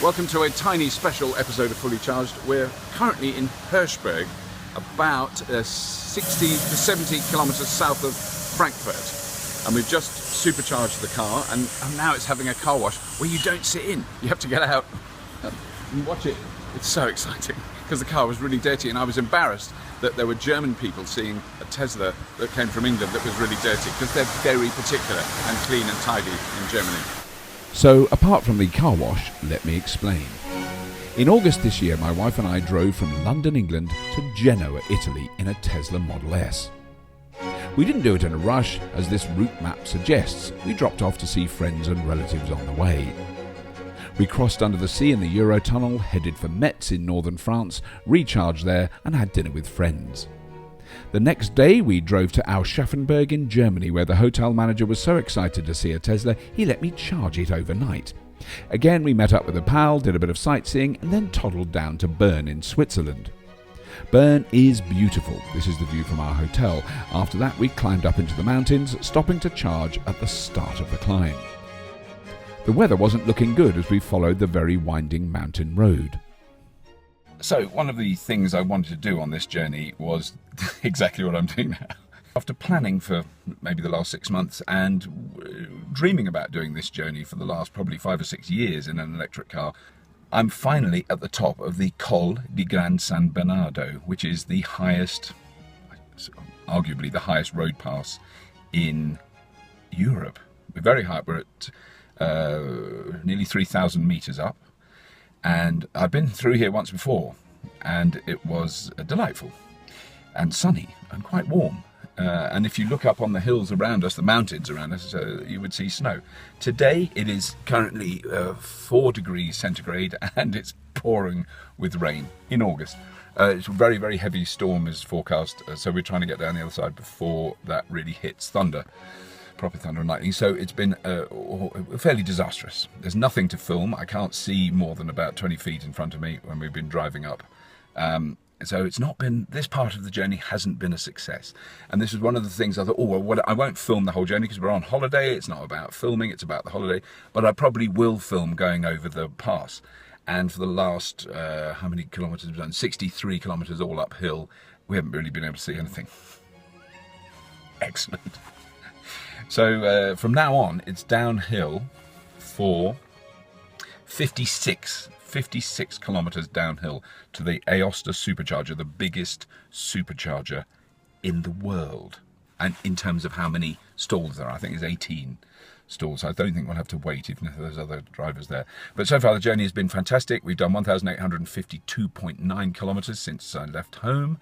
Welcome to a tiny special episode of Fully Charged. We're currently in Hirschberg, about 60 to 70 kilometres south of Frankfurt. And we've just supercharged the car, and now it's having a car wash where you don't sit in. You have to get out and watch it. It's so exciting because the car was really dirty, and I was embarrassed that there were German people seeing a Tesla that came from England that was really dirty, because they're very particular and clean and tidy in Germany. So, apart from the car wash, let me explain. In August this year, my wife and I drove from London, England to Genoa, Italy in a Tesla Model S. We didn't do it in a rush, as this route map suggests. We dropped off to see friends and relatives on the way. We crossed under the sea in the Eurotunnel, headed for Metz in northern France, recharged there and had dinner with friends. The next day we drove to Aschaffenburg in Germany, where the hotel manager was so excited to see a Tesla he let me charge it overnight. Again we met up with a pal, did a bit of sightseeing and then toddled down to Bern in Switzerland. Bern is beautiful. This is the view from our hotel. After that we climbed up into the mountains, stopping to charge at the start of the climb. The weather wasn't looking good as we followed the very winding mountain road. So one of the things I wanted to do on this journey was exactly what I'm doing now. After planning for maybe the last 6 months and dreaming about doing this journey for the last probably 5 or 6 years in an electric car, I'm finally at the top of the Col di Gran San Bernardo, which is the highest, arguably the highest road pass in Europe. We're very high, we're at nearly 3,000 metres up. And I've been through here once before, and it was delightful and sunny and quite warm. And if you look up on the hills around us, the mountains around us, you would see snow. Today it is currently 4 degrees centigrade and it's pouring with rain in August. It's a very, very heavy storm is forecast, so we're trying to get down the other side before that really hits thunder. Proper thunder and lightning, so it's been fairly disastrous. There's nothing to film. I can't see more than about 20 feet in front of me when we've been driving up. So it's not been, this part of the journey hasn't been a success. And this was one of the things I thought, oh, well, I won't film the whole journey because we're on holiday. It's not about filming, it's about the holiday. But I probably will film going over the pass. And for the last, how many kilometres we've done? 63 kilometres all uphill. We haven't really been able to see anything. Excellent. So from now on, it's downhill for 56 kilometres downhill to the Aosta supercharger, the biggest supercharger in the world. And in terms of how many stalls there are, I think there's 18 stalls. I don't think we'll have to wait even if there's other drivers there. But so far the journey has been fantastic. We've done 1,852.9 kilometres since I left home.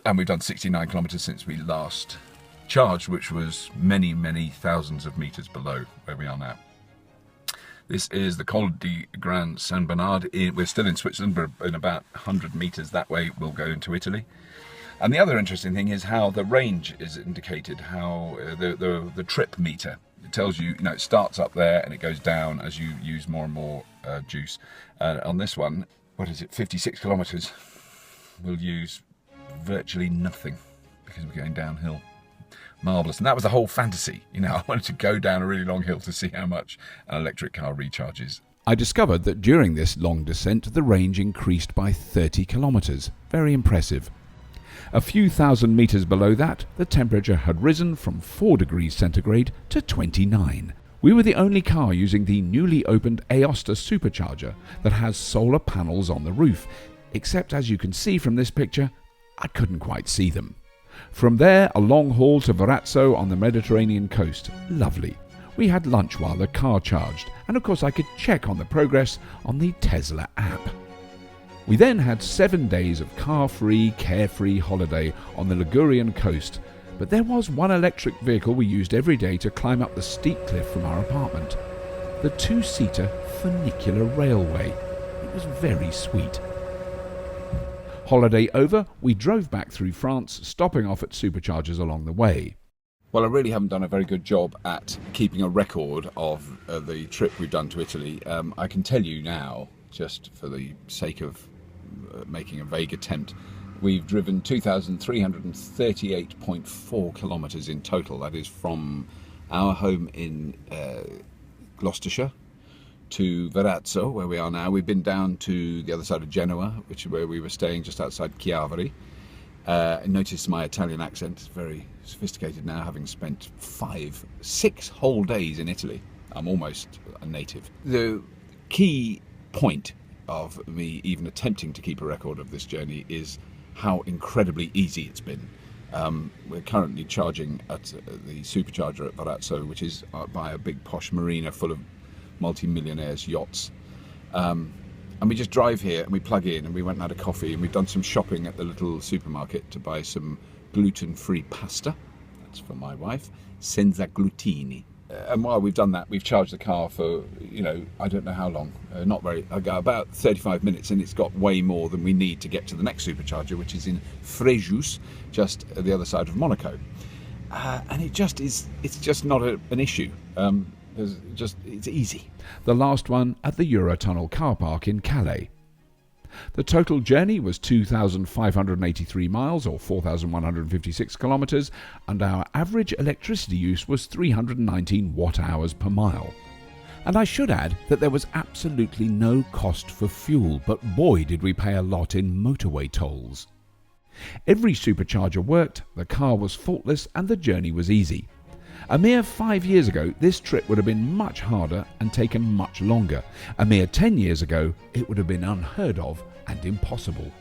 And we've done 69 kilometres since we last charged, which was many, many thousands of meters below where we are now. This is the Col di Gran San Bernardo. We're still in Switzerland, but in about 100 meters that way we'll go into Italy. And the other interesting thing is how the range is indicated, how the trip meter. It tells you, it starts up there and it goes down as you use more and more juice. On this one, 56 kilometers, we'll use virtually nothing because we're going downhill. Marvellous. And that was the whole fantasy. I wanted to go down a really long hill to see how much an electric car recharges. I discovered that during this long descent, the range increased by 30 kilometres. Very impressive. A few thousand metres below that, the temperature had risen from 4 degrees centigrade to 29. We were the only car using the newly opened Aosta supercharger that has solar panels on the roof, except as you can see from this picture, I couldn't quite see them. From there, a long haul to Varazzo on the Mediterranean coast. Lovely. We had lunch while the car charged, and of course I could check on the progress on the Tesla app. We then had 7 days of car-free, carefree holiday on the Ligurian coast, but there was one electric vehicle we used every day to climb up the steep cliff from our apartment. The 2-seater funicular railway. It was very sweet. Holiday over, we drove back through France, stopping off at superchargers along the way. Well, I really haven't done a very good job at keeping a record of the trip we've done to Italy. I can tell you now, just for the sake of making a vague attempt, we've driven 2,338.4 kilometres in total. That is from our home in Gloucestershire to Verazzo, where we are now. We've been down to the other side of Genoa, which is where we were staying, just outside Chiavari. I noticed my Italian accent is very sophisticated now, having spent 6 whole days in Italy. I'm almost a native. The key point of me even attempting to keep a record of this journey is how incredibly easy it's been. We're currently charging at the supercharger at Verazzo, which is by a big posh marina full of multi-millionaires' yachts. And we just drive here and we plug in, and we went and had a coffee, and we've done some shopping at the little supermarket to buy some gluten-free pasta. That's for my wife. Senza glutini. And while we've done that, we've charged the car for, I don't know how long. About 35 minutes, and it's got way more than we need to get to the next supercharger, which is in Fréjus, just at the other side of Monaco. And it's just not an issue. It's easy. The last one at the Eurotunnel car park in Calais. The total journey was 2,583 miles or 4,156 kilometres, and our average electricity use was 319 watt-hours per mile. And I should add that there was absolutely no cost for fuel, but boy did we pay a lot in motorway tolls. Every supercharger worked, the car was faultless, and the journey was easy. A mere 5 years ago, this trip would have been much harder and taken much longer. A mere 10 years ago, it would have been unheard of and impossible.